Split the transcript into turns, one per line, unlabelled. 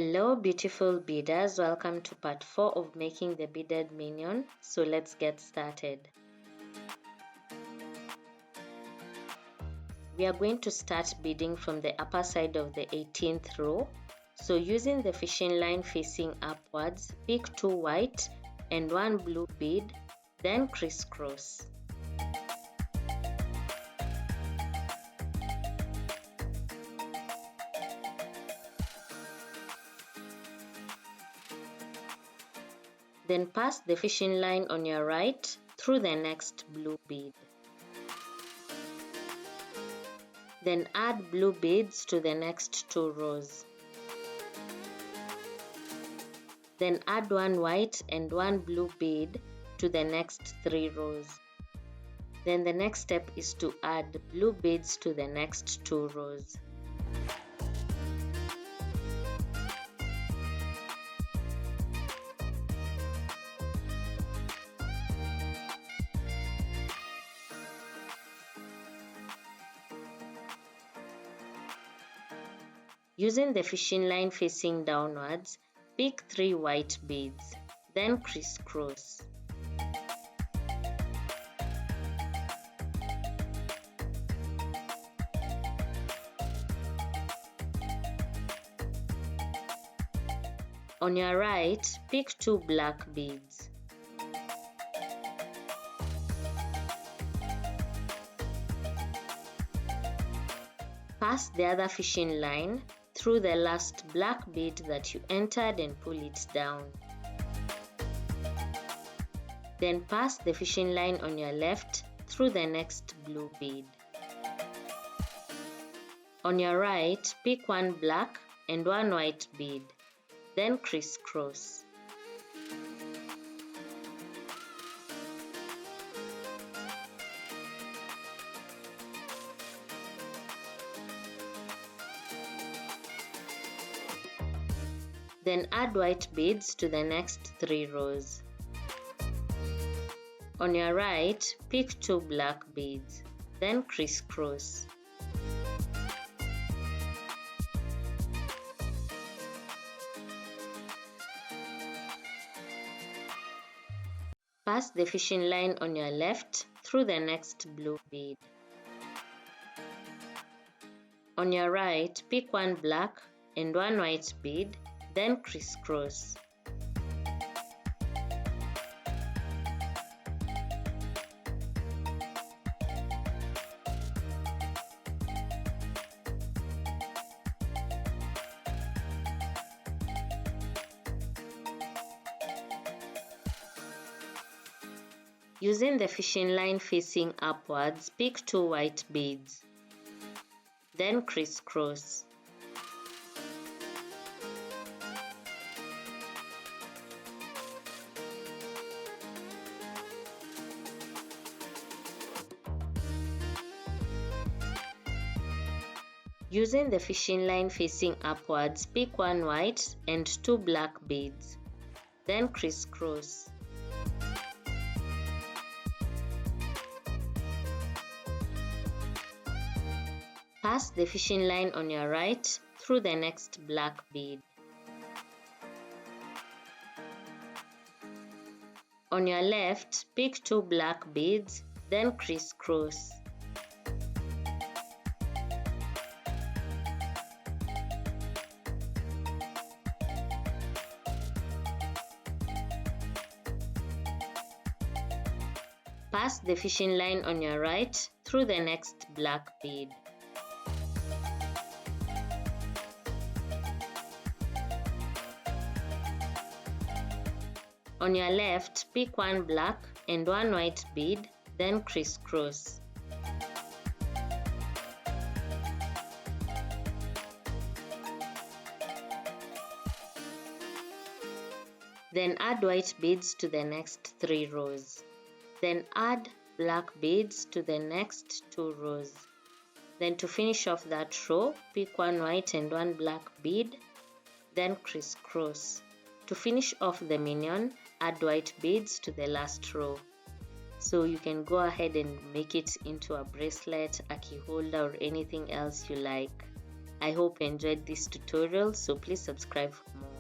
Hello beautiful beaders, welcome to part 4 of making the beaded minion. So let's get started. We are going to start beading from the upper side of the 18th row. So using the fishing line facing upwards, pick 2 white and 1 blue bead, then crisscross. Then pass the fishing line on your right through the next blue bead. Then add blue beads to the next 2 rows. Then add 1 white and 1 blue bead to the next 3 rows. Then the next step is to add blue beads to the next 2 rows. Using the fishing line facing downwards, pick 3 white beads, then crisscross. On your right, pick 2 black beads. Pass the other fishing line through the last black bead that you entered and pull it down. Then pass the fishing line on your left through the next blue bead. On your right, pick 1 black and 1 white bead, then crisscross. Then add white beads to the next 3 rows. On your right, pick 2 black beads, then crisscross. Pass the fishing line on your left through the next blue bead. On your right, pick 1 black and 1 white bead, then crisscross. Using the fishing line facing upwards, pick 2 white beads, then crisscross. Using the fishing line facing upwards, pick 1 white and 2 black beads, then crisscross. Pass the fishing line on your right through the next black bead. On your left, pick 2 black beads, then crisscross. Pass the fishing line on your right through the next black bead. On your left, pick 1 black and 1 white bead, then crisscross. Then add white beads to the next 3 rows. Then add black beads to the next 2 rows. Then to finish off that row, pick 1 white and 1 black bead, then crisscross. To finish off the minion, add white beads to the last row. So you can go ahead and make it into a bracelet, a key holder, or anything else you like. I hope you enjoyed this tutorial, so please subscribe for more.